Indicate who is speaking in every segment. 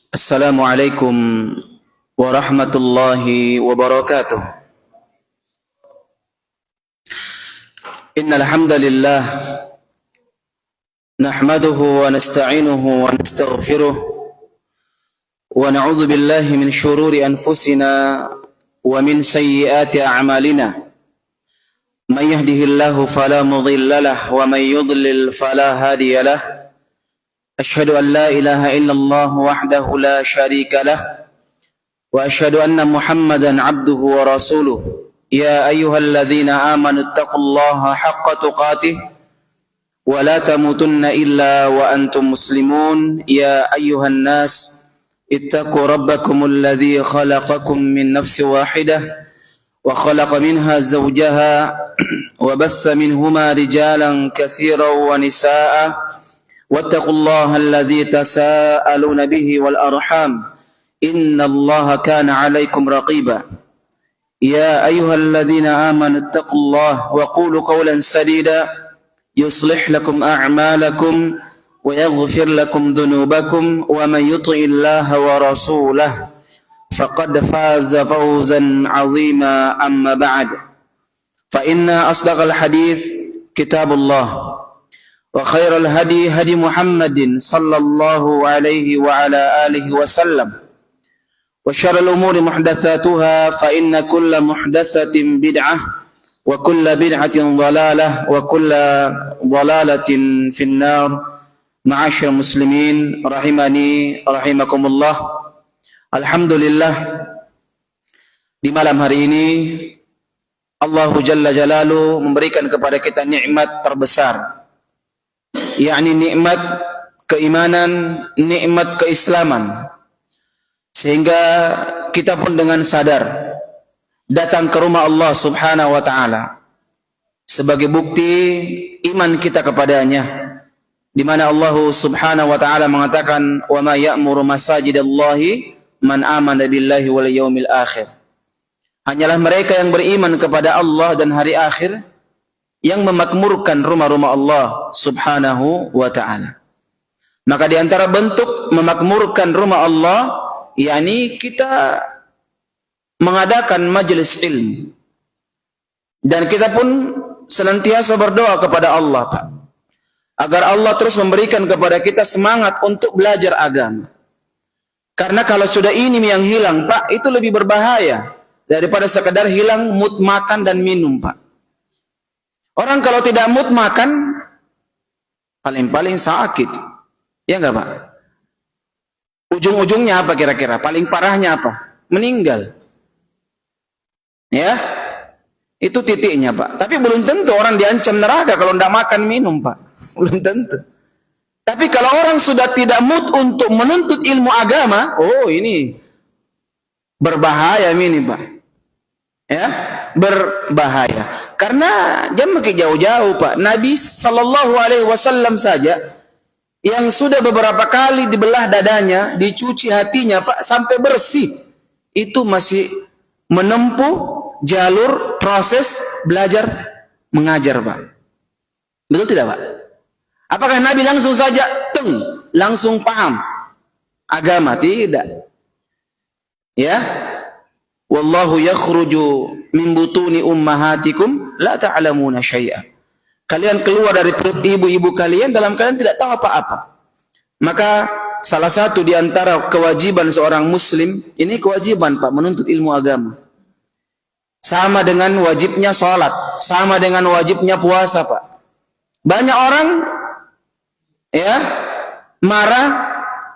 Speaker 1: Assalamualaikum warahmatullahi wabarakatuh. Innal hamdalillah nahmaduhu wa nasta'inuhu wa nastaghfiruh wa na'udzu billahi min shururi anfusina wa min sayyiati a'malina. May yahdihillahu fala mudilla lahu wa may yudlil fala hadiya lahu. أشهد أن لا إله إلا الله وحده لا شريك له وأشهد أن محمدا عبده ورسوله يا أيها الذين آمنوا اتقوا الله حق تقاته ولا تموتن إلا وأنتم مسلمون يا أيها الناس اتقوا ربكم الذي خلقكم من نفس واحدة وخلق منها زوجها وبث منهما رجالا كثيرا ونساء واتقوا الله الذي تساءلون به والأرحام إن الله كان عليكم رقيبا يا أيها الذين آمنوا اتقوا الله وقولوا قولا سديدا يصلح لكم أعمالكم ويغفر لكم ذنوبكم ومن يطع الله ورسوله فقد فاز فوزا عظيما أما بعد فإن أصدق الحديث كتاب الله وخير الهدي هدي محمد صلى الله عليه وعلى آله وسلم وشر الأمور محدثاتها فإن كل محدثة بدعة وكل بدعة ضلالة وكل ضلالة في النار. معاشر المسلمين rahimani rahimakumullah. Alhamdulillah, di malam hari ini Allah Jalla Jalaluhu memberikan kepada kita nikmat terbesar, yakni nikmat keimanan, nikmat keislaman, sehingga kita pun dengan sadar datang ke rumah Allah Subhanahu wa taala sebagai bukti iman kita kepadanya, di mana Allah Subhanahu wa taala mengatakan wa ma ya'muru masajidallahi man amana billahi wal yaumil akhir. Hanyalah mereka yang beriman kepada Allah dan hari akhir yang memakmurkan rumah-rumah Allah Subhanahu wa ta'ala. Maka di antara bentuk memakmurkan rumah Allah, yakni kita mengadakan majelis ilmu. Dan kita pun senantiasa berdoa kepada Allah, Pak, agar Allah terus memberikan kepada kita semangat untuk belajar agama. Karena kalau sudah ini yang hilang, Pak, itu lebih berbahaya daripada sekadar hilang mood makan dan minum, Pak. Orang kalau tidak mood makan, paling-paling sakit. Ya enggak, Pak? Ujung-ujungnya apa kira-kira? Paling parahnya apa? Meninggal. Ya? Itu titiknya, Pak. Tapi belum tentu orang diancam neraka kalau tidak makan minum, Pak. Belum tentu. Tapi kalau orang sudah tidak mood untuk menuntut ilmu agama, oh ini berbahaya ini, Pak. Ya? Berbahaya. Karena jangan pakai jauh-jauh, Pak. Nabi sallallahu alaihi wasallam saja yang sudah beberapa kali dibelah dadanya, dicuci hatinya, Pak, sampai bersih, itu masih menempuh jalur proses belajar mengajar, Pak. Betul tidak, Pak? Apakah Nabi langsung saja langsung paham agama? Tidak. Ya. Wallahu yakhruju min butuni ummahatikum la ta'lamuna syai'a. Kalian keluar dari perut ibu-ibu kalian dalam kalian tidak tahu apa-apa. Maka salah satu di antara kewajiban seorang muslim, ini kewajiban, Pak, menuntut ilmu agama. Sama dengan wajibnya sholat, sama dengan wajibnya puasa, Pak. Banyak orang ya marah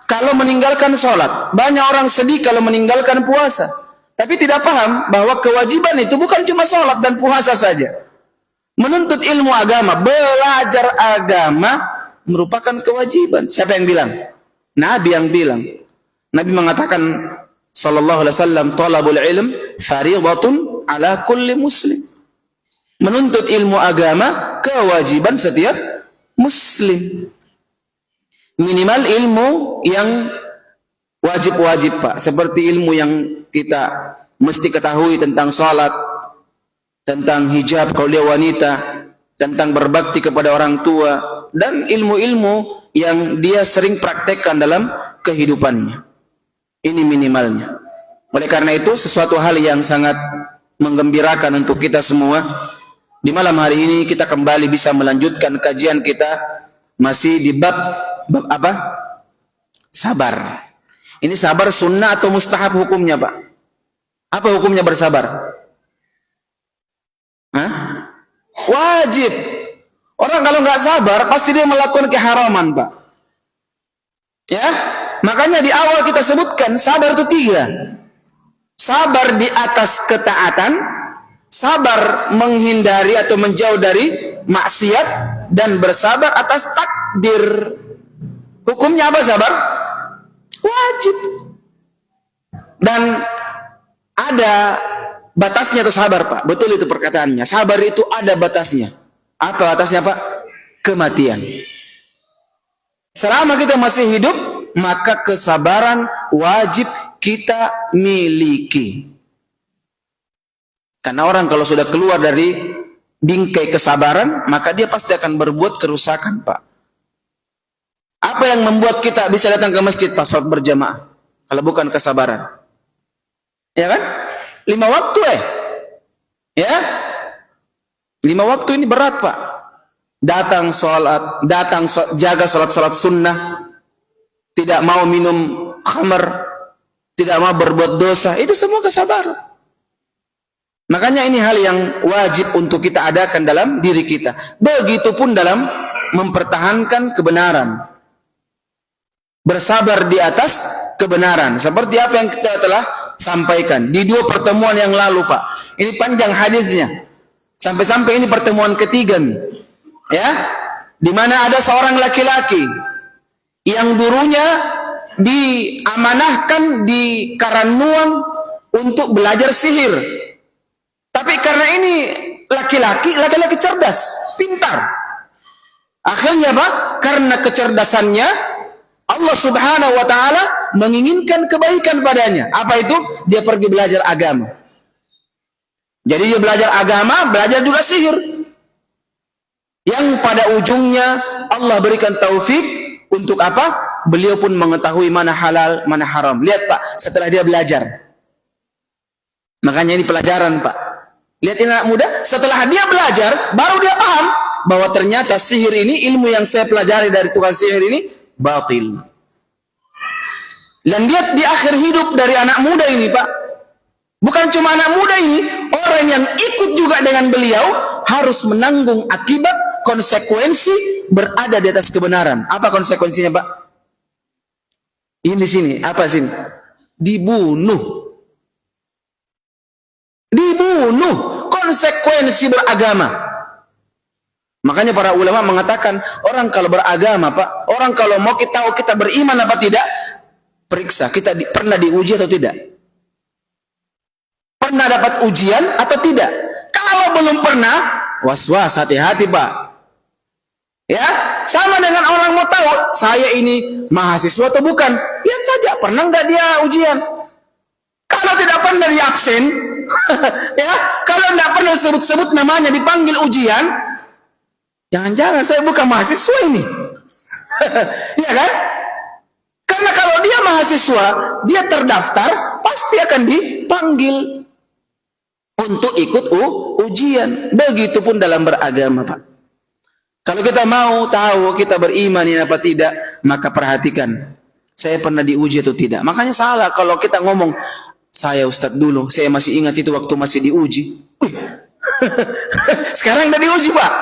Speaker 1: kalau meninggalkan sholat. Banyak orang sedih kalau meninggalkan puasa. Tapi tidak paham bahwa kewajiban itu bukan cuma sholat dan puasa saja. Menuntut ilmu agama, belajar agama merupakan kewajiban. Siapa yang bilang? Nabi yang bilang. Nabi mengatakan sallallahu alaihi wasallam, talabul ilm fariidatun ala kulli muslim. Menuntut ilmu agama kewajiban setiap muslim. Minimal ilmu yang wajib-wajib, Pak, seperti ilmu yang kita mesti ketahui tentang salat, tentang hijab kalau dia wanita, tentang berbakti kepada orang tua, dan ilmu-ilmu yang dia sering praktekkan dalam kehidupannya. Ini minimalnya. Oleh karena itu, sesuatu hal yang sangat menggembirakan untuk kita semua. Di malam hari ini kita kembali bisa melanjutkan kajian kita masih di bab apa? Sabar. Ini sabar sunnah atau mustahab hukumnya, Pak? Apa hukumnya bersabar? Hah? Wajib. Orang kalau nggak sabar pasti dia melakukan keharaman, Pak. Ya, makanya di awal kita sebutkan sabar itu 3. Sabar di atas ketaatan, sabar menghindari atau menjauh dari maksiat, dan bersabar atas takdir. Hukumnya apa sabar? Wajib. Dan ada batasnya tuh sabar, Pak. Betul itu perkataannya. Sabar itu ada batasnya. Apa batasnya, Pak? Kematian. Selama kita masih hidup, maka kesabaran wajib kita miliki. Karena orang kalau sudah keluar dari bingkai kesabaran, maka dia pasti akan berbuat kerusakan, Pak. Apa yang membuat kita bisa datang ke masjid pas salat berjamaah? Kalau bukan kesabaran. Ya kan? 5 waktu ya? 5 waktu ini berat, Pak. Datang sholat, jaga sholat sunnah, tidak mau minum khamar, tidak mau berbuat dosa, itu semua kesabaran. Makanya ini hal yang wajib untuk kita adakan dalam diri kita. Begitupun dalam mempertahankan kebenaran. Bersabar di atas kebenaran. Seperti apa yang kita telah sampaikan di 2 pertemuan yang lalu, Pak. Ini panjang hadisnya. Sampai-sampai ini pertemuan ketiga nih. Ya, di mana ada seorang laki-laki yang dulunya diamanahkan di Karanuang untuk belajar sihir. Tapi karena ini laki-laki cerdas, pintar. Akhirnya, Pak, karena kecerdasannya Allah Subhanahu wa taala menginginkan kebaikan padanya. Apa itu? Dia pergi belajar agama. Jadi dia belajar agama, belajar juga sihir. Yang pada ujungnya Allah berikan taufik untuk apa? Beliau pun mengetahui mana halal, mana haram. Lihat, Pak, setelah dia belajar. Makanya ini pelajaran, Pak. Lihat ini anak muda, setelah dia belajar, baru dia paham bahwa ternyata sihir ini, ilmu yang saya pelajari dari tukang sihir ini, batil. Dan lihat di akhir hidup dari anak muda ini, Pak. Bukan cuma anak muda ini, orang yang ikut juga dengan beliau harus menanggung akibat konsekuensi berada di atas kebenaran. Apa konsekuensinya, Pak? Ini di sini, apa sini? Dibunuh. Dibunuh. Konsekuensi beragama. Makanya para ulama mengatakan, orang kalau beragama, Pak, orang kalau mau kita tahu kita beriman apa tidak, periksa kita pernah diuji atau tidak. Pernah dapat ujian atau tidak. Kalau belum pernah, was-was, hati-hati, Pak. Ya, sama dengan orang mau tahu saya ini mahasiswa atau bukan. Lihat saja, pernah nggak dia ujian. Kalau tidak pernah dia absen, ya, kalau tidak pernah sebut-sebut namanya dipanggil ujian, jangan-jangan saya bukan mahasiswa ini. Ya kan? Karena kalau dia mahasiswa, dia terdaftar, pasti akan dipanggil untuk ikut ujian. Begitupun dalam beragama, Pak. Kalau kita mau tahu kita beriman apa tidak, maka perhatikan, saya pernah diuji atau tidak. Makanya salah kalau kita ngomong, saya Ustadz dulu, saya masih ingat itu waktu masih diuji. Sekarang udah diuji, Pak.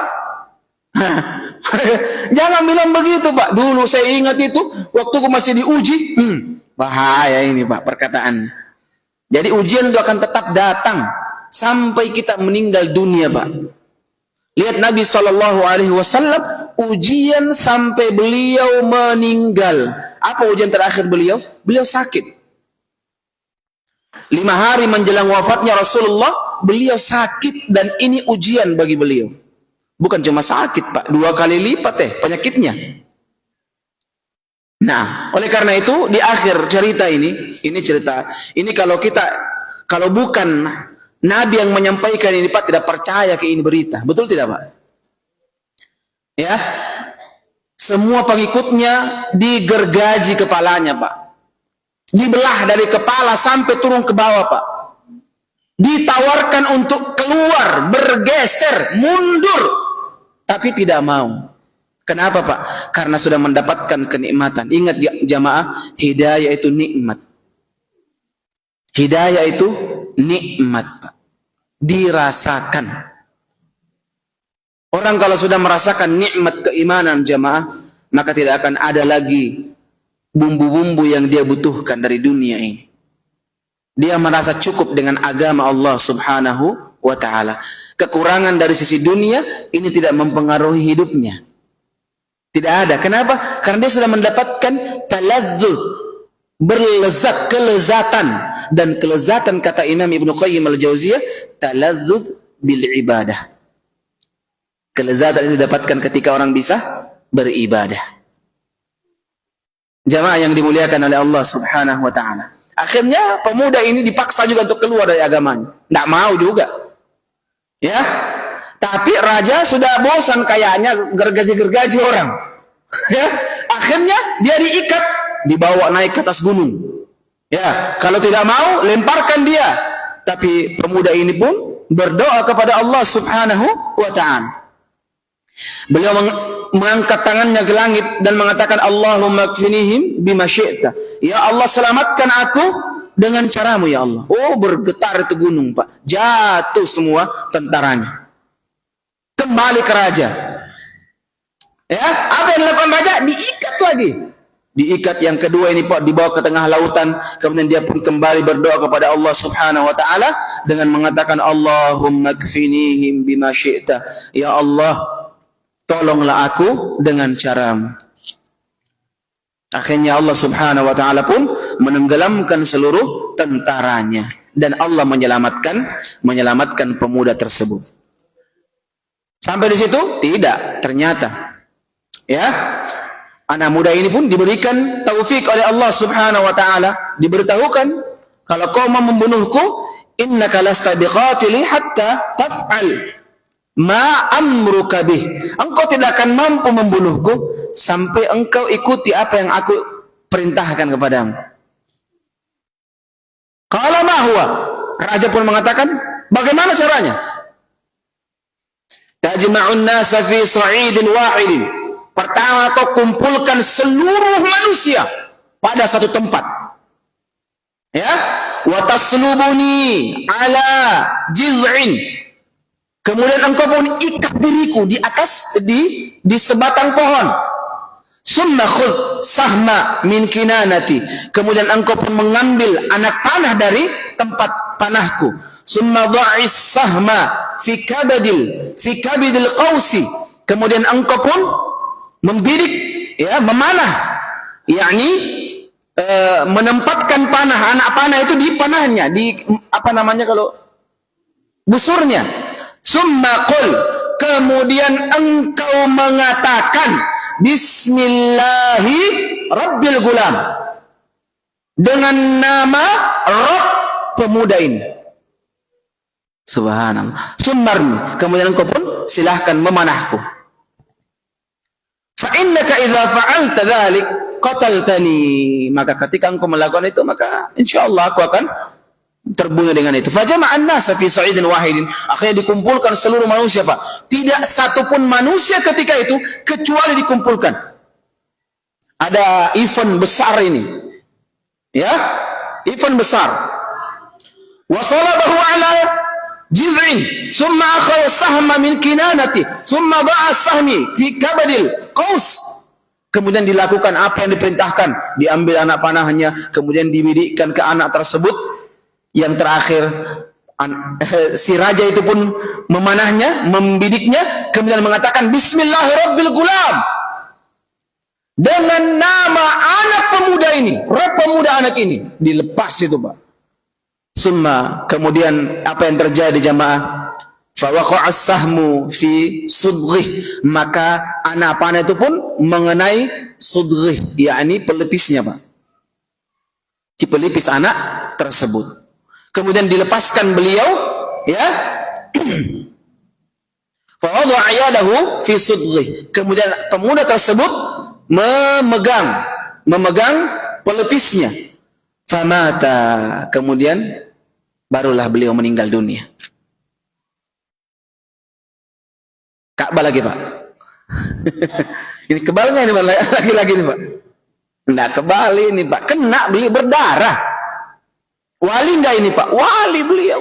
Speaker 1: Jangan bilang begitu, Pak. Dulu saya ingat itu waktu aku masih diuji. Bahaya ini, Pak, perkataan. Jadi ujian itu akan tetap datang sampai kita meninggal dunia, Pak. Lihat Nabi SAW, ujian sampai beliau meninggal. Apa ujian terakhir beliau? Beliau sakit. 5 hari menjelang wafatnya Rasulullah, beliau sakit, dan ini ujian bagi beliau. Bukan cuma sakit, Pak, 2 kali lipat penyakitnya. Nah, oleh karena itu di akhir cerita ini cerita ini kalau bukan Nabi yang menyampaikan ini, Pak, tidak percaya ke ini berita. Betul tidak, Pak? Ya. Semua pengikutnya digergaji kepalanya, Pak. Dibelah dari kepala sampai turun ke bawah, Pak. Ditawarkan untuk keluar, bergeser, mundur, tapi tidak mau. Kenapa, Pak? Karena sudah mendapatkan kenikmatan. Ingat ya, jamaah, hidayah itu nikmat. Hidayah itu nikmat, Pak. Dirasakan. Orang kalau sudah merasakan nikmat keimanan, jamaah, maka tidak akan ada lagi bumbu-bumbu yang dia butuhkan dari dunia ini. Dia merasa cukup dengan agama Allah Subhanahu wa ta'ala. Kekurangan dari sisi dunia ini tidak mempengaruhi hidupnya. Tidak ada. Kenapa? Karena dia sudah mendapatkan taladzuz, berlezat, kelezatan. Dan kelezatan, kata Imam Ibnu Qayyim al-Jauziyah, taladzuz bil ibadah. Kelezatan itu didapatkan ketika orang bisa beribadah. Jamaah yang dimuliakan oleh Allah Subhanahu wa ta'ala. Akhirnya pemuda ini dipaksa juga untuk keluar dari agamanya. Tidak mau juga. Ya. Tapi raja sudah bosan kayaknya gergaji-gergaji orang. Ya. Akhirnya dia diikat, dibawa naik ke atas gunung. Ya, kalau tidak mau lemparkan dia. Tapi pemuda ini pun berdoa kepada Allah Subhanahu wa ta'ala. Beliau mengangkat tangannya ke langit dan mengatakan, Allahumma kfinihim bima syi'ta. Ya Allah, selamatkan aku dengan caramu ya Allah. Oh, bergetar itu gunung, Pak. Jatuh semua tentaranya. Kembali ke raja. Ya, apa yang dilakukan raja? Diikat lagi. Diikat yang kedua ini, Pak, dibawa ke tengah lautan. Kemudian dia pun kembali berdoa kepada Allah Subhanahu wa ta'ala dengan mengatakan, Allahumma kfinihim bima syi'ta. Ya Allah, tolonglah aku dengan caramu. Akhirnya Allah Subhanahu wa ta'ala pun menenggelamkan seluruh tentaranya. Dan Allah menyelamatkan pemuda tersebut. Sampai di situ? Tidak. Ternyata. Ya. Anak muda ini pun diberikan taufik oleh Allah Subhanahu wa ta'ala. Diberitahukan, kalau kau mau membunuhku, innaka lasta biqatili hatta taf'al ma amruka bih. Engkau tidak akan mampu membunuhku sampai engkau ikuti apa yang aku perintahkan kepadamu. Qala ma huwa? Raja pun mengatakan, bagaimana caranya? Tajma'un nasa fi sa'idin wahidin. Pertama, kau kumpulkan seluruh manusia pada satu tempat. Ya, wa taslubuni ala jiz'in. Kemudian engkau pun ikat diriku di atas di sebatang pohon. Summa khudh sahma min kinanati. Kemudian engkau pun mengambil anak panah dari tempat panahku. Summa dha'is sahma fi kabidil qausi. Kemudian engkau pun membidik, ya, memanah, yakni menempatkan panah, anak panah itu di panahnya, di apa namanya kalau busurnya. Summa qul, kemudian engkau mengatakan bismillahi rabbil gulam, dengan nama Rabb pemuda ini. Subhanallah. Summarni, kemudian engkau pun silahkan memanahku. Fa innaka idza fa'alta dzalik qataltani. Maka ketika engkau melakukan itu, maka insyaallah aku akan terbunuh dengan itu. Fajama'an nasa fi sa'idin wahidin. Akhirnya dikumpulkan seluruh manusia, Pak. Tidak satu pun manusia ketika itu kecuali dikumpulkan. Ada event besar ini. Ya, event besar. Wa salabahu ala jiz'in, summa akhadha sahma min kinanati, summa da'a sahmi fi kabadil qaus. Kemudian dilakukan apa yang diperintahkan, diambil anak panahnya, kemudian dibidikkan ke anak tersebut. Yang terakhir si raja itu pun memanahnya, membidiknya, kemudian mengatakan bismillahirabbil gulam, dengan nama anak pemuda ini, Rabb pemuda anak ini. Dilepas itu, Pak. Summa, kemudian apa yang terjadi jamaah? Fawaqa'as sahmu fi sudghih, maka anak panah itu pun mengenai sudghih, yakni pelepisnya, Pak. Di pelipis anak tersebut. Kemudian dilepaskan beliau, ya. Fawadha'a yadahu fi sudghih. Kemudian pemuda tersebut memegang pelepisnya. famata, kemudian barulah beliau meninggal dunia. Ka'bah lagi, Pak. Ini kebal nggak ini, Pak? Lagi-lagi nih, Pak. Enggak kebal ini, Pak. Kena, beli berdarah. Wali enggak ini, Pak? Wali beliau.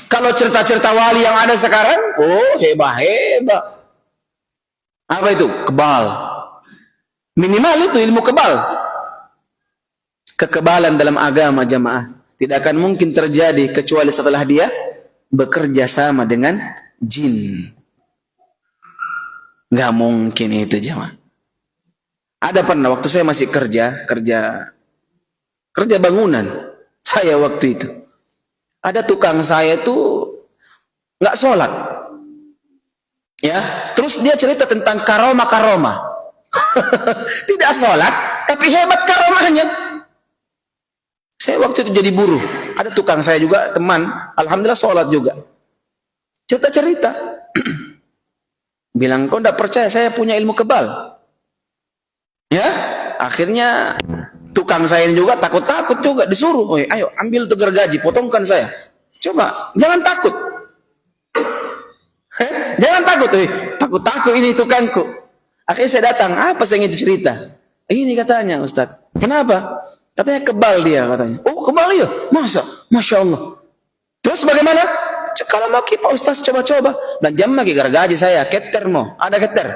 Speaker 1: Kalau cerita-cerita wali yang ada sekarang, oh hebat-hebat. Apa itu? Kebal. Minimal itu ilmu kebal. Kekebalan dalam agama jamaah tidak akan mungkin terjadi kecuali setelah dia bekerja sama dengan jin. Nggak mungkin itu jamaah. Ada pernah waktu saya masih kerja bangunan. Saya waktu itu ada tukang saya tuh nggak sholat, ya. Terus dia cerita tentang karomah. Tidak sholat, tapi hebat karomahnya. Saya waktu itu jadi buruh. Ada tukang saya juga teman, alhamdulillah sholat juga. Cerita-cerita. Bilang, kau tidak percaya saya punya ilmu kebal? Ya, akhirnya tukang saya ini juga takut-takut juga disuruh, ayo ambil tuh gergaji, potongkan saya. Coba, jangan takut. Jangan takut, takut ini tukangku. Akhirnya saya datang, apa saya ingin cerita? Ini katanya Ustaz. Kenapa? Katanya kebal dia katanya. Oh kebal ya? Masa? Masya Allah. Terus bagaimana? Kalau mau Pak Ustaz coba-coba. Dan jam lagi gergaji saya, keter mau. Ada keter.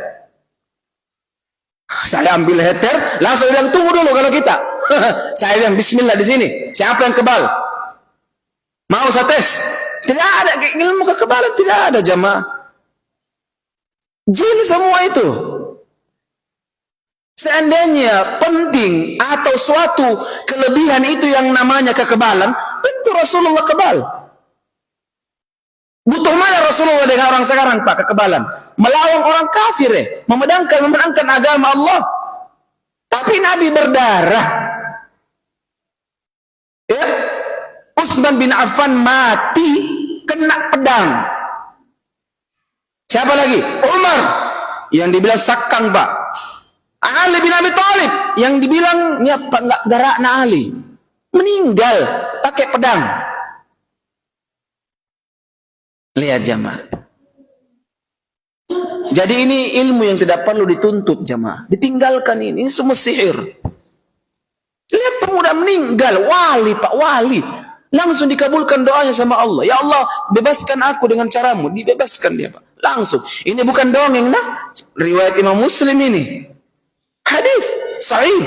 Speaker 1: Saya ambil heter, langsung bilang tunggu dulu kalau kita. Saya bilang bismillah di sini. Siapa yang kebal? Mau saya tes? Tidak ada ilmu kekebalan, tidak ada jamaah. Jin semua itu. Seandainya penting atau suatu kelebihan itu yang namanya kekebalan, tentu Rasulullah kebal. Butuh mana Rasulullah dengan orang sekarang Pak kekebalan? Melawan orang kafir memenangkan agama Allah. Tapi Nabi berdarah. Ya. Utsman bin Affan mati kena pedang. Siapa lagi? Umar yang dibilang sakang Pak. Ali bin Abi Thalib yang dibilang ya Pak enggak garakna Ali. Meninggal pakai pedang. Lihat jamaah. Jadi ini ilmu yang tidak perlu dituntut jamaah. Ditinggalkan ini semua sihir. Lihat pemuda meninggal, wali Pak, wali. Langsung dikabulkan doanya sama Allah. Ya Allah, bebaskan aku dengan caramu. Dibebaskan dia Pak. Langsung. Ini bukan dongeng nah. Riwayat Imam Muslim ini. Hadis sahih.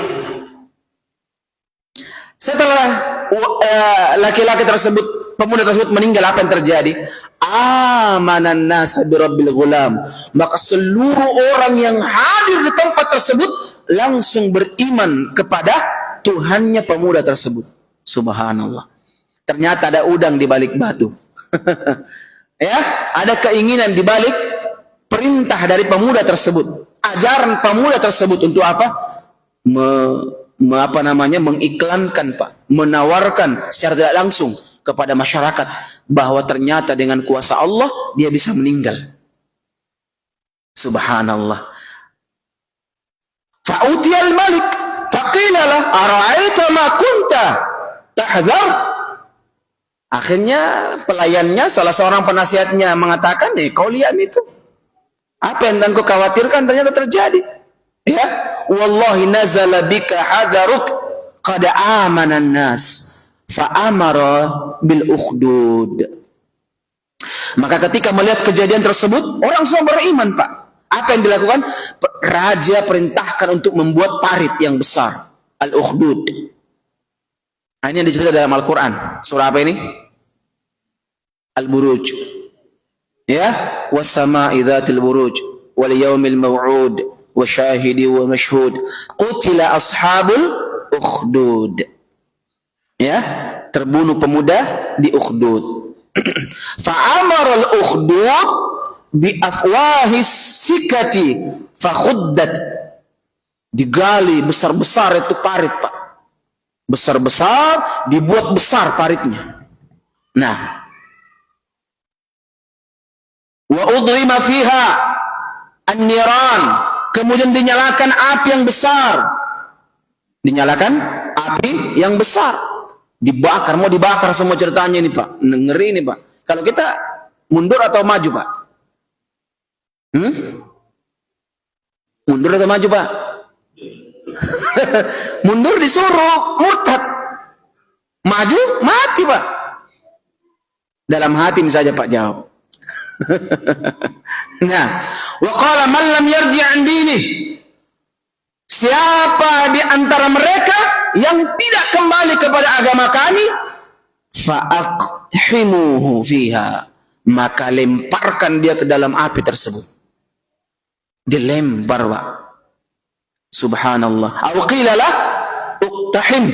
Speaker 1: Setelah laki-laki tersebut, pemuda tersebut meninggal, apa yang terjadi? Amanan nasa birabbil ghulam. Maka seluruh orang yang hadir di tempat tersebut langsung beriman kepada Tuhannya pemuda tersebut. Subhanallah. Ternyata ada udang di balik batu. Ya, ada keinginan di balik perintah dari pemuda tersebut. Ajaran pemuda tersebut untuk apa? Mengiklankan Pak, menawarkan secara tidak langsung kepada masyarakat bahwa ternyata dengan kuasa Allah dia bisa meninggal. Subhanallah. Fa'utiyal malik faqilalah ara'aita ma kunta tahdhar. Akhirnya pelayannya, salah seorang penasihatnya mengatakan, kau lihat itu. Apa yang engkau khawatirkan ternyata terjadi. Ya, wallahi nazala bika hadharuk qad amana an-nas fa amara bil ukhdud. Maka ketika melihat kejadian tersebut, orang semua beriman, Pak. Apa yang dilakukan? Raja perintahkan untuk membuat parit yang besar, al-ukhdud. Ini yang diceritakan dalam Al-Qur'an. Surah apa ini? Al-Buruj. Ya, was-sama'i dzatil buruj wal yaumil maw'ud wa syahidi wa mashhud qutila ashabul ukhdud. Ya, terbunuh pemuda di Ukhdud. Fa'amara al-ukhdud bi afwahis sikati fakhuddat. Digali besar-besar itu parit, Pak. Besar-besar, dibuat besar paritnya. Nah, wa udrima fiha an-niran, kemudian dinyalakan api yang besar, Dinyalakan api yang besar, dibakar, mau dibakar semua ceritanya ini Pak. Ngeri ini Pak. Kalau kita mundur atau maju Pak? Mundur atau maju Pak? Mundur disuruh murtad, maju mati Pak. Dalam hati saja Pak jawab. Nah, wa qala man lam yarji' an dini, siapa di antara mereka yang tidak kembali kepada agama kami, fa'aqhimuhu fiha, maka lemparkan dia ke dalam api tersebut. Dilempar Pak. Subhanallah. Aw qila lah uqtahim,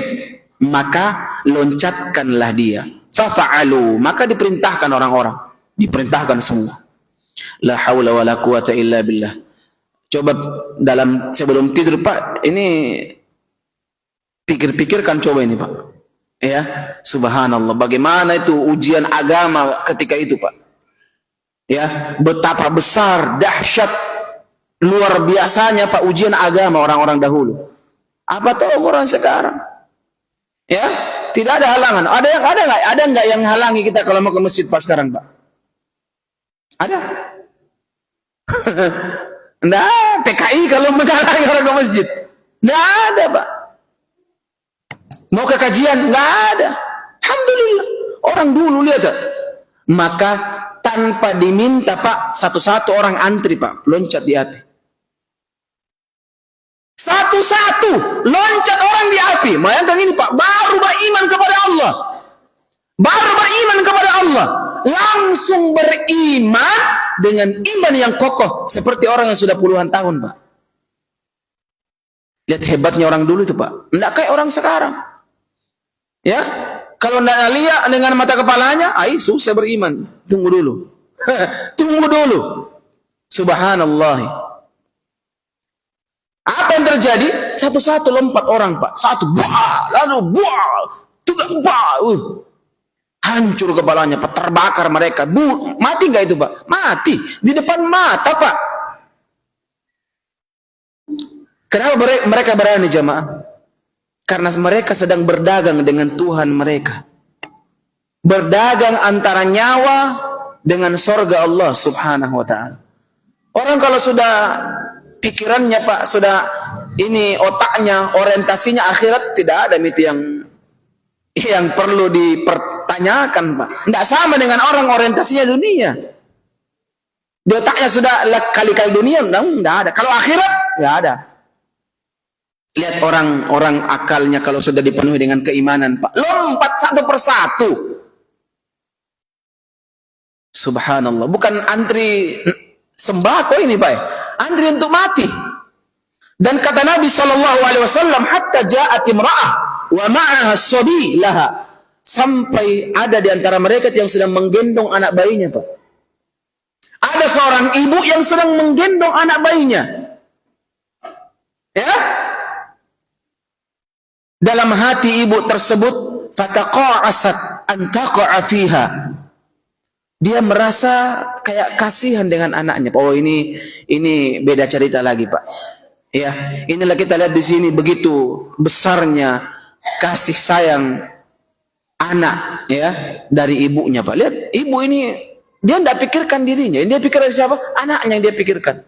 Speaker 1: maka loncatkanlah dia. Fafa'alu, maka diperintahkan orang-orang, diperintahkan semua. La haula wala quwata illa billah. Coba dalam sebelum tidur Pak, ini pikir-pikirkan coba ini Pak. Ya, subhanallah, bagaimana itu ujian agama ketika itu Pak. Ya, betapa besar, dahsyat, luar biasanya Pak ujian agama orang-orang dahulu. Apa tahu orang sekarang? Ya, tidak ada halangan. Ada nggak yang halangi kita kalau mau ke masjid Pak sekarang Pak? Ada? Nah, PKI kalau menghalangi orang ke masjid, nggak ada Pak. Mau ke kajian, nggak ada. Alhamdulillah. Orang dulu lihat, maka tanpa diminta Pak, satu-satu orang antri Pak, loncat di api. Satu-satu loncat orang di api. Bayangkan ini Pak, baru beriman kepada Allah. Baru beriman kepada Allah, langsung beriman dengan iman yang kokoh seperti orang yang sudah puluhan tahun Pak. Lihat hebatnya orang dulu itu Pak. Tidak kayak orang sekarang. Ya, kalau tidak lihat dengan mata kepalanya, susah beriman. Tunggu dulu. Tunggu dulu. Subhanallah. Apa yang terjadi? Satu-satu lompat orang Pak. Satu, buah, lalu buah, juga buah. Hancur kepalanya Pak, terbakar mereka. Mati nggak itu Pak? Mati di depan mata Pak. Kenapa mereka berani jamaah? Karena mereka sedang berdagang dengan Tuhan mereka. Berdagang antara nyawa dengan sorga Allah subhanahu wa ta'ala. Orang kalau sudah pikirannya Pak, sudah ini otaknya, orientasinya akhirat, tidak ada itu yang perlu dipertanyakan Pak. Tidak sama dengan orang orientasinya dunia. Di otaknya sudah kali-kali dunia, tidak ada. Kalau akhirat, tidak ada. Lihat orang-orang akalnya kalau sudah dipenuhi dengan keimanan Pak, lompat satu persatu. Subhanallah. Bukan antri sembako ini Pak, antri untuk mati. Dan kata Nabi SAW, hatta ja'at imra'ah wa ma'aha sabi laha, sampai ada di antara mereka yang sedang menggendong anak bayinya Pak. Ada seorang ibu yang sedang menggendong anak bayinya. Ya, dalam hati ibu tersebut, fataqa'asat an taqa'a fiha, dia merasa kayak kasihan dengan anaknya. Oh, ini beda cerita lagi Pak. Ya, inilah kita lihat di sini begitu besarnya kasih sayang anak ya dari ibunya Pak. Lihat ibu ini, dia tidak pikirkan dirinya, dia pikirkan siapa? Anaknya yang dia pikirkan.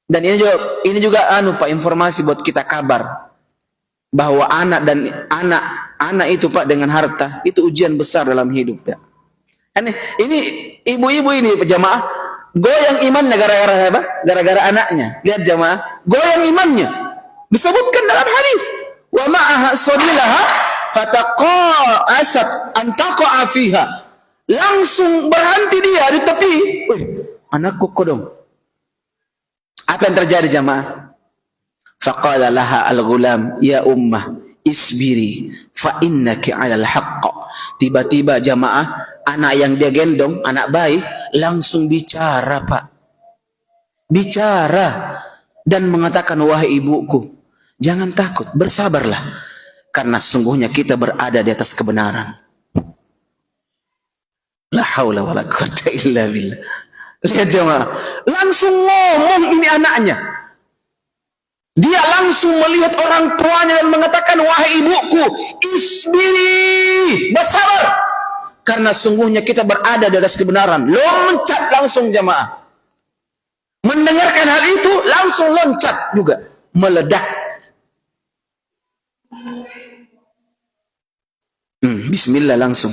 Speaker 1: Dan ini juga Pak, informasi buat kita, kabar bahwa anak itu Pak dengan harta itu ujian besar dalam hidup ya. Ini ibu-ibu ini jamaah goyang imannya gara-gara apa? Gara-gara anaknya. Lihat jamaah, goyang imannya. Disebutkan dalam hadis, wa ma'aha sadilaha fataqa'asat an taqa'a fiha. Langsung berhenti dia di tepi. Anakku kodong. Apa yang terjadi jamaah? Faqala laha al-ghulam ya ummah isbiri fa innaki 'alal haqq. Tiba-tiba jamaah, anak yang dia gendong, anak bayi, langsung bicara Pak. Bicara dan mengatakan, wahai ibuku, jangan takut, bersabarlah, karena sungguhnya kita berada di atas kebenaran. La haula wala quwata illa billah. Lihat jemaah, langsung ngomong ini anaknya. Dia langsung melihat orang tuanya dan mengatakan, wahai ibuku, isbiri, bersabar. Karena sungguhnya kita berada di atas kebenaran. Loncat langsung jamaah. Mendengarkan hal itu, langsung loncat juga. Meledak. Bismillah langsung.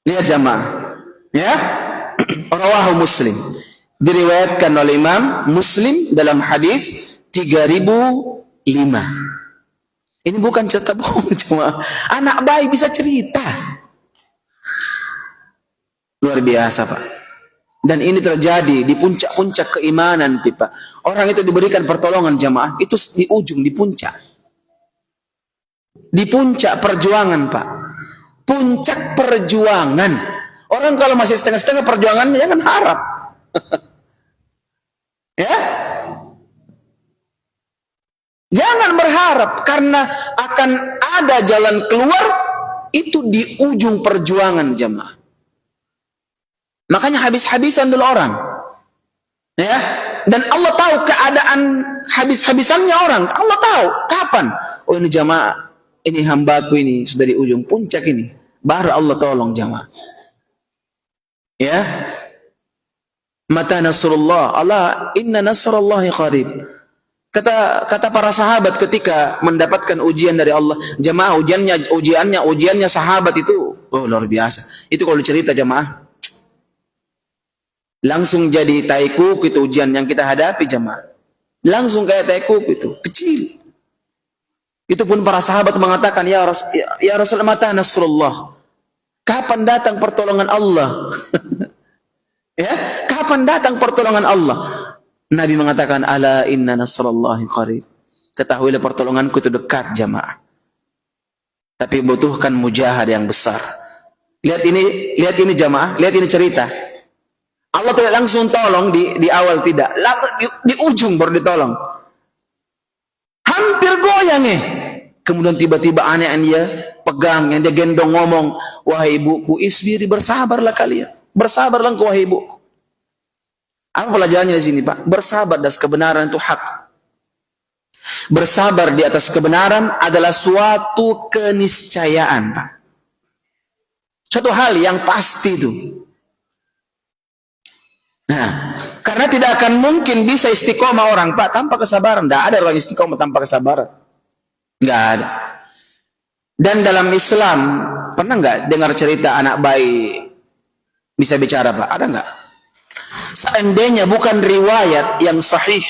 Speaker 1: Lihat jamaah, ya. Rawahu Muslim, diriwayatkan oleh Imam Muslim dalam hadis 3005. Ini bukan cerita bohong cuma anak bayi bisa cerita. Luar biasa, Pak. Dan ini terjadi di puncak-puncak keimanan, Pak. Orang itu diberikan pertolongan jamaah, itu di ujung, di puncak. Di puncak perjuangan, Pak. Puncak perjuangan. Orang kalau masih setengah-setengah perjuangan, jangan harap. Ya? Jangan berharap, karena akan ada jalan keluar itu di ujung perjuangan jemaah. Makanya habis-habisan dulu orang. Ya? Dan Allah tahu keadaan habis-habisannya orang. Allah tahu kapan. Oh ini jemaah, ini hambaku ini sudah di ujung puncak ini. Baru Allah tolong jemaah. Ya? Mata nasrullah, Allah inna nasrullahi qarib. Kata para sahabat ketika mendapatkan ujian dari Allah, jemaah ujiannya sahabat itu luar biasa. Itu kalau cerita jemaah, langsung jadi taikuk itu ujian yang kita hadapi jemaah. Langsung kayak taikuk itu, kecil. Itu pun para sahabat mengatakan, ya Rasul, mata nasrullah. Kapan datang pertolongan Allah? Ya, kapan datang pertolongan Allah? Nabi mengatakan, ala inna nasrallahi qarib. Ketahuilah pertolonganku itu dekat jamaah. Tapi butuhkan mujahad yang besar. Lihat ini jamaah, lihat ini cerita. Allah tidak langsung tolong di awal, tidak. Di ujung baru ditolong. Hampir goyang Kemudian tiba-tiba aneh yang dia pegang, yang dia gendong ngomong, wahai ibuku, isbiri, bersabarlah kalian. Bersabarlah engkau wahai ibuku. Apa pelajarannya di sini, Pak? Bersabar atas kebenaran itu hak. Bersabar di atas kebenaran adalah suatu keniscayaan, Pak. Suatu hal yang pasti itu. Nah, karena tidak akan mungkin bisa istiqomah orang, Pak, tanpa kesabaran. Tidak ada orang istiqomah tanpa kesabaran. Tidak ada. Dan dalam Islam, pernah nggak dengar cerita anak bayi bisa bicara, Pak? Ada nggak? Seandainya bukan riwayat yang sahih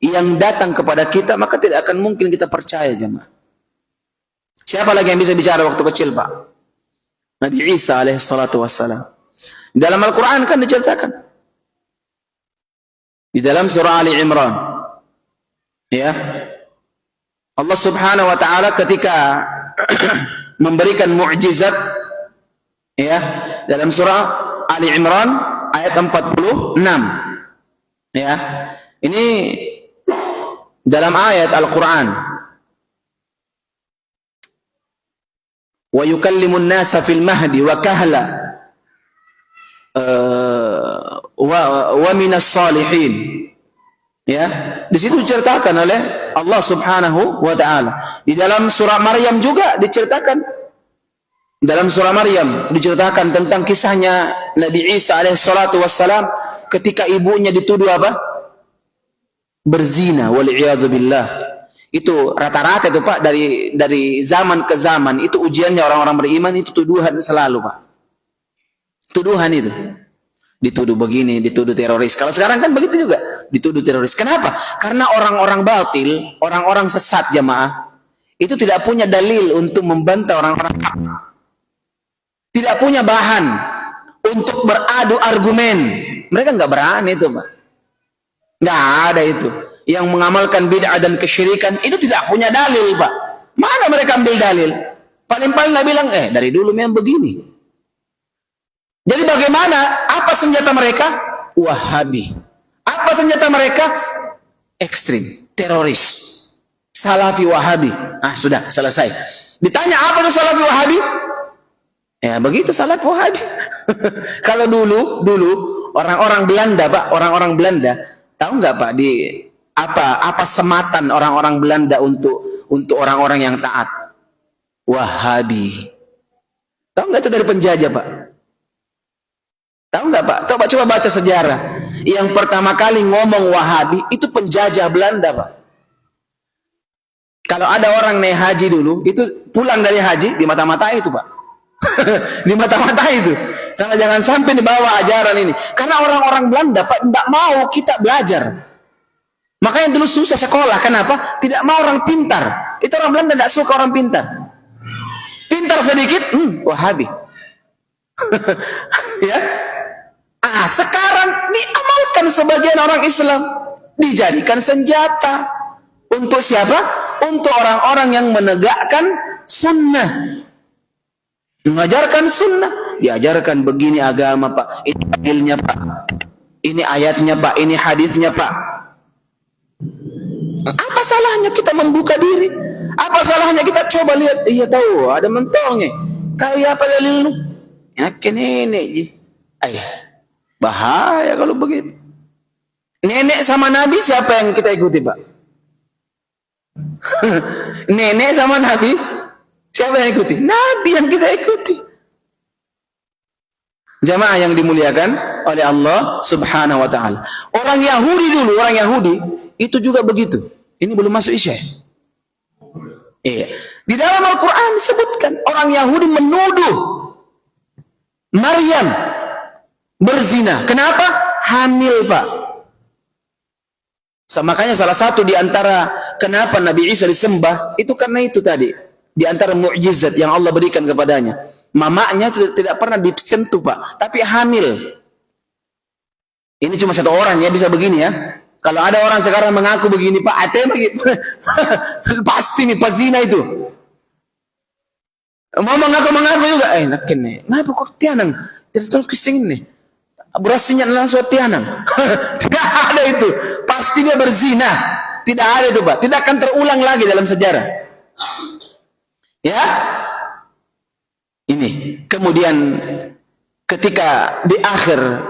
Speaker 1: yang datang kepada kita, maka tidak akan mungkin kita percaya jemaah. Siapa lagi yang bisa bicara waktu kecil, Pak? Nabi Isa alaihissalatu wassalam. Dalam Al-Quran kan diceritakan. Di dalam surah Ali Imran. Ya. Allah subhanahu wa ta'ala ketika memberikan mu'jizat, ya, dalam surah Ali Imran ayat 46. Ya. Ini dalam ayat Al-Quran. Wa yukallimun nasa fil mahdi wa kahla wa minas salihin. Ya, di situ diceritakan oleh Allah Subhanahu wa taala. Di dalam surah Maryam juga diceritakan. Dalam surah Maryam diceritakan tentang kisahnya Nabi Isa alaihissalatu wassalam ketika ibunya dituduh apa? Berzina, wal'iyadu billah. Itu rata-rata itu, Pak, dari zaman ke zaman itu ujiannya orang-orang beriman itu tuduhan selalu, Pak. Tuduhan itu. Dituduh begini, dituduh teroris. Kalau sekarang kan begitu juga, dituduh teroris. Kenapa? Karena orang-orang batil, orang-orang sesat jamaah, itu tidak punya dalil untuk membantah orang-orang hak. Tidak punya bahan untuk beradu argumen. Mereka nggak berani itu, Pak. Nggak ada itu. Yang mengamalkan bid'ah dan kesyirikan itu tidak punya dalil, Pak. Mana mereka ambil dalil? Paling-paling lah bilang, dari dulu memang begini. Jadi bagaimana? Apa senjata mereka? Wahabi. Apa senjata mereka? Ekstrim, teroris, Salafi Wahabi. Sudah selesai. Ditanya apa itu Salafi Wahabi? Ya, begitu salaf Wahabi. Kalau dulu orang-orang Belanda, Pak, orang-orang Belanda, tahu nggak Pak di apa sematan orang-orang Belanda untuk orang-orang yang taat? Wahabi. Tahu nggak itu dari penjajah, Pak? Tahu nggak Pak? Coba baca sejarah. Yang pertama kali ngomong Wahabi itu penjajah Belanda, Pak. Kalau ada orang naik haji dulu, itu pulang dari haji di mata-mata itu, Pak. Di mata-mata itu. Karena jangan sampai dibawa ajaran ini. Karena orang-orang Belanda, Pak, tidak mau kita belajar. Makanya dulu susah sekolah. Kenapa? Tidak mau orang pintar. Itu orang Belanda tidak suka orang pintar. Pintar sedikit, Wahabi. Ya. Sekarang diamalkan sebagian orang Islam, dijadikan senjata untuk siapa? Untuk orang-orang yang menegakkan sunnah, mengajarkan sunnah, diajarkan begini agama Pak, ini dalilnya Pak, ini ayatnya Pak, ini hadisnya Pak. Apa salahnya kita membuka diri? Apa salahnya kita coba lihat? Iya tahu, ada mentongnya. Kau ya apa dalil lu? Enak nenek ji. Bahaya kalau begitu. Nenek sama Nabi siapa yang kita ikuti Pak? Nenek sama Nabi siapa yang ikuti? Nabi yang kita ikuti. Jamaah yang dimuliakan oleh Allah Subhanahu wa taala. Orang Yahudi dulu, orang Yahudi itu juga begitu. Ini belum masuk Isya. Iya. Di dalam Al-Qur'an disebutkan orang Yahudi menuduh Maryam berzina. Kenapa? Hamil, Pak. Makanya salah satu di antara kenapa Nabi Isa disembah itu karena itu tadi. Di antara mukjizat yang Allah berikan kepadanya, mamanya tidak pernah disentuh Pak, tapi hamil. Ini cuma satu orang ya bisa begini ya. Kalau ada orang sekarang mengaku begini Pak, pasti nih pazina itu. Mau mengaku juga, nak kene. Kenapa kok tianang? Tidak tahu kisah ini. Berasnya langsung tianang. Tidak ada itu. Pasti dia berzina. Tidak ada itu Pak. Tidak akan terulang lagi dalam sejarah. Ya, ini kemudian ketika di akhir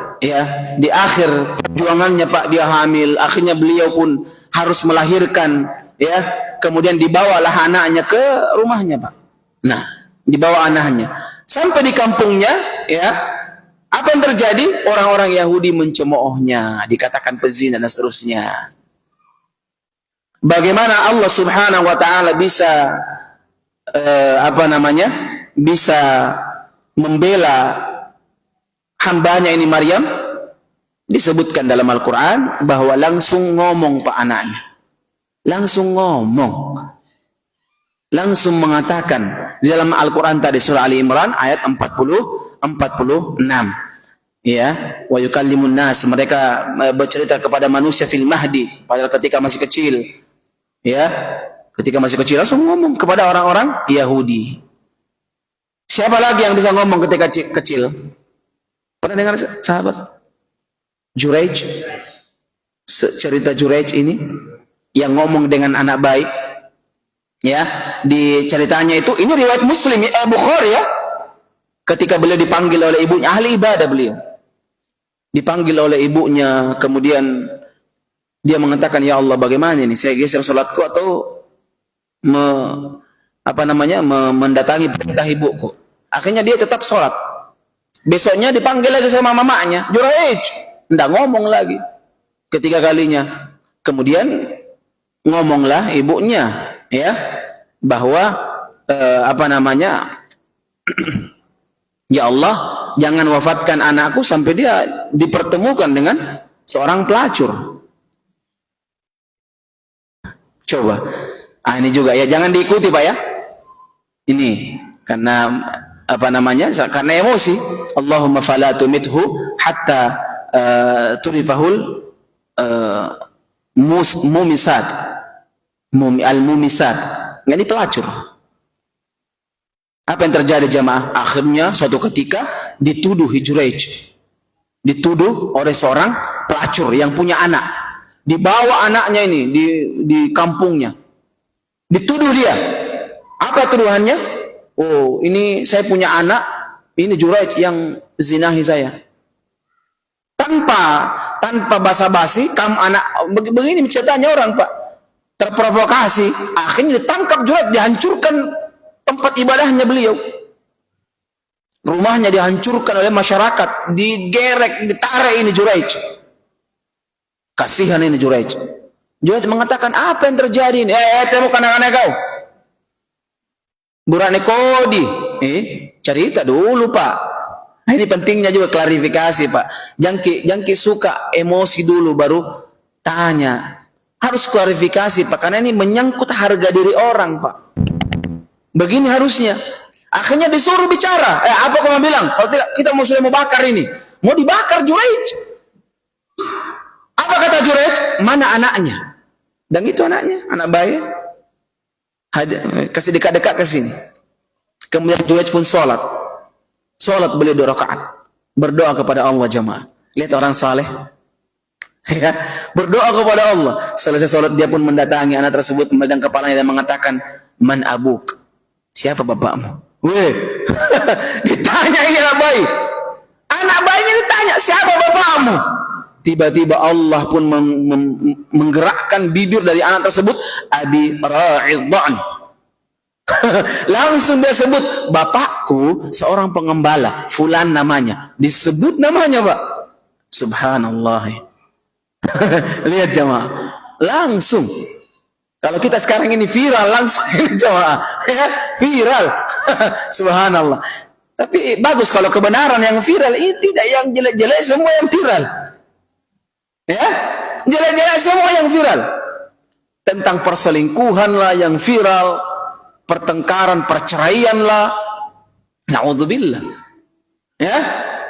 Speaker 1: perjuangannya Pak, dia hamil, akhirnya beliau pun harus melahirkan, ya, kemudian dibawalah anaknya ke rumahnya Pak. Nah, dibawa anaknya sampai di kampungnya, ya, apa yang terjadi? Orang-orang Yahudi mencemoohnya, dikatakan pezina dan seterusnya. Bagaimana Allah Subhanahu wa taala bisa bisa membela hambanya ini Maryam? Disebutkan dalam Al-Quran bahwa langsung ngomong Pak anaknya, langsung ngomong, langsung mengatakan di dalam Al-Quran tadi surah Ali Imran ayat 46, ya, wa yukallimun nas, mereka bercerita kepada manusia fil mahdi, padahal ketika masih kecil, ya, ketika masih kecil langsung ngomong kepada orang-orang Yahudi. Siapa lagi yang bisa ngomong ketika kecil? Pernah dengar sahabat? Juraij. Cerita Juraij ini yang ngomong dengan anak baik. Ya, di ceritanya itu ini riwayat Muslim Bukhari ya. Ketika beliau dipanggil oleh ibunya, ahli ibadah beliau. Dipanggil oleh ibunya, kemudian dia mengatakan, "Ya Allah, bagaimana ini? Saya geser salatku atau mendatangi perintah ibuku?" Akhirnya dia tetap sholat. Besoknya dipanggil lagi sama mamanya, Juraij, tidak ngomong lagi. Ketiga kalinya, kemudian ngomonglah ibunya, ya, bahwa ya Allah, jangan wafatkan anakku sampai dia dipertemukan dengan seorang pelacur. Coba, ini juga ya, jangan diikuti Pak ya. Ini karena karena emosi. Allahumma fala tumithu hatta turifahul mumisat, al-mumisat. Ini pelacur. Apa yang terjadi jamaah? Akhirnya suatu ketika dituduh Juraij, dituduh oleh seorang pelacur yang punya anak. Dibawa anaknya ini di kampungnya, dituduh dia. Apa tuduhannya? Oh, ini saya punya anak ini Juraij yang zinahi saya. Tanpa basa-basi, kamu anak begini ceritanya orang, Pak. Terprovokasi, akhirnya ditangkap Juraij, dihancurkan tempat ibadahnya beliau. Rumahnya dihancurkan oleh masyarakat, digerek, ditarik ini Juraij. Kasihan ini Juraij. Juraij mengatakan, apa yang terjadi ini? Temu kanak-kanak kau. Burane kodi. Cerita dulu, Pak. Nah, ini pentingnya juga klarifikasi, Pak. Jangki suka emosi dulu baru tanya. Harus klarifikasi, Pak, karena ini menyangkut harga diri orang, Pak. Begini harusnya. Akhirnya disuruh bicara. Apa kamu bilang? Kalau tidak, kita sudah mau bakar ini. Mau dibakar Juraij. Apa kata Juraij? Mana anaknya? Dan itu anaknya, anak bayi. Kasih dekat-dekat ke sini. Kemudian Juraij pun sholat. Sholat beliau 2 rakaat. Berdoa kepada Allah jamaah. Lihat orang saleh. Ya, berdoa kepada Allah. Selesai sholat dia pun mendatangi anak tersebut, memegang kepalanya dan mengatakan, Man abuk? Siapa bapakmu? Weh, ditanya ini anak bayi. Anak bayinya ditanya, siapa bapakmu? Tiba-tiba Allah pun menggerakkan bibir dari anak tersebut, Abi Ra'idhan. Langsung dia sebut, bapakku seorang pengembala, fulan namanya. Disebut namanya, Pak. Subhanallah. Lihat jamaah, langsung. Kalau kita sekarang ini viral, langsung ini jamaah, ya, viral. Subhanallah. Tapi bagus kalau kebenaran yang viral, ini tidak yang jelek-jelek semua yang viral. Ya, jelek-jelek semua yang viral. Tentang perselingkuhan lah yang viral, pertengkaran, perceraian lah. Na'udzubillah. Ya,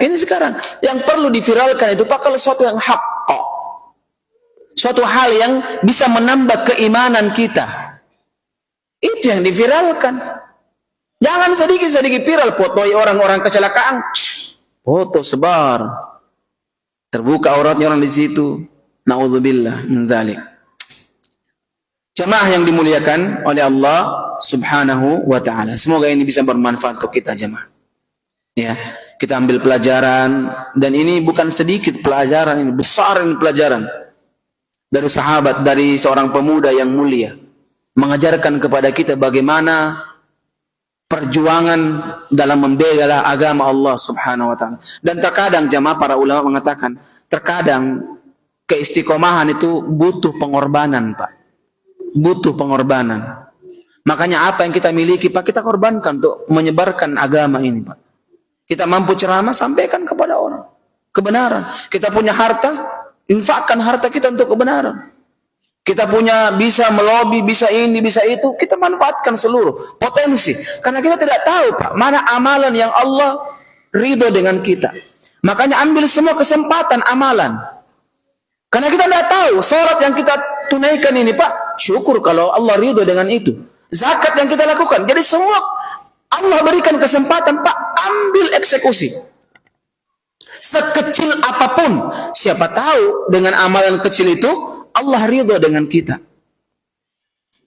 Speaker 1: ini sekarang yang perlu diviralkan itu Pak, kalau sesuatu yang hak, suatu hal yang bisa menambah keimanan kita, itu yang diviralkan. Jangan sedikit-sedikit viral, foto orang-orang kecelakaan, foto sebar, terbuka auratnya orang di situ. Na'udzubillah min dzalik. Jemaah yang dimuliakan oleh Allah Subhanahu wa taala. Semoga ini bisa bermanfaat untuk kita jemaah. Ya, kita ambil pelajaran, dan ini bukan sedikit pelajaran, ini besar ini pelajaran. Dari sahabat, dari seorang pemuda yang mulia, mengajarkan kepada kita bagaimana perjuangan dalam membela agama Allah Subhanahu wa taala. Dan terkadang jamaah, para ulama mengatakan, terkadang keistiqomahan itu butuh pengorbanan, Pak. Butuh pengorbanan. Makanya apa yang kita miliki, Pak, kita korbankan untuk menyebarkan agama ini, Pak. Kita mampu ceramah, sampaikan kepada orang kebenaran. Kita punya harta, infakkan harta kita untuk kebenaran. Kita punya, bisa melobi, bisa ini, bisa itu, kita manfaatkan seluruh potensi. Karena kita tidak tahu, Pak, mana amalan yang Allah ridho dengan kita. Makanya ambil semua kesempatan amalan. Karena kita tidak tahu, sholat yang kita tunaikan ini, Pak, syukur kalau Allah ridho dengan itu. Zakat yang kita lakukan, jadi semua Allah berikan kesempatan, Pak, ambil eksekusi. Sekecil apapun, siapa tahu dengan amalan kecil itu Allah ridho dengan kita.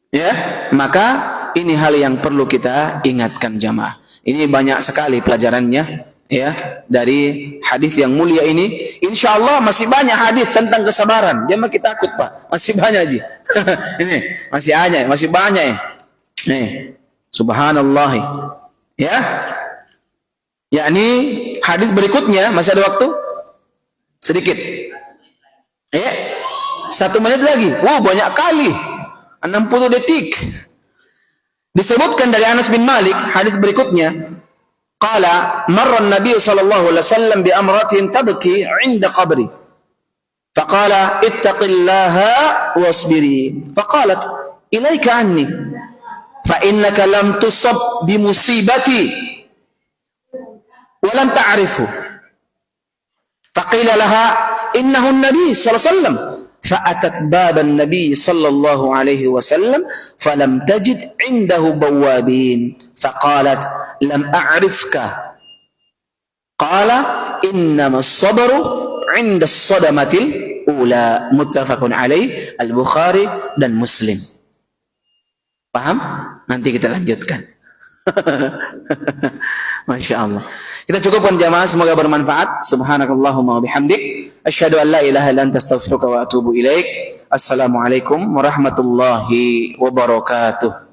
Speaker 1: Ya, maka ini hal yang perlu kita ingatkan jamaah. Ini banyak sekali pelajarannya, ya, dari hadis yang mulia ini. Insya Allah masih banyak hadis tentang kesabaran. Jangan kita takut, Pak, masih banyak aja. Ini masih banyak ya. Nih, subhanallah. Ya. Yakni hadis berikutnya, masih ada waktu? Sedikit. Ya. 1 menit lagi. Wow, banyak kali. 60 detik. Disebutkan dari Anas bin Malik, hadis berikutnya. Qala, marra an-nabiy sallallahu alaihi wasallam bi amratin tabki 'inda qabri. Faqala, ittaqillaha wasbiri. Faqalat, ilaika anni. Fa innaka lam tusab bi musibati wa lam ta'rifu. Faqila laha innahu an-nabiy sallallahu alaihi wasallam. Fa'atat bab an-nabiy sallallahu alaihi wasallam falam tajid 'indahu bawabin. Faqalat lam a'rifka. Qala innama as-sabru 'inda as-sadamatil ula. Muttafaqun alaih, Al-Bukhari dan Muslim. Paham? Nanti kita lanjutkan. Masya Allah. Kita cukupkan jamaah, semoga bermanfaat. Subhanakallahumma wa bihamdik, asyhadu an la ilaha illa anta astaghfiruka wa atubu ilaik. Assalamualaikum warahmatullahi wabarakatuh.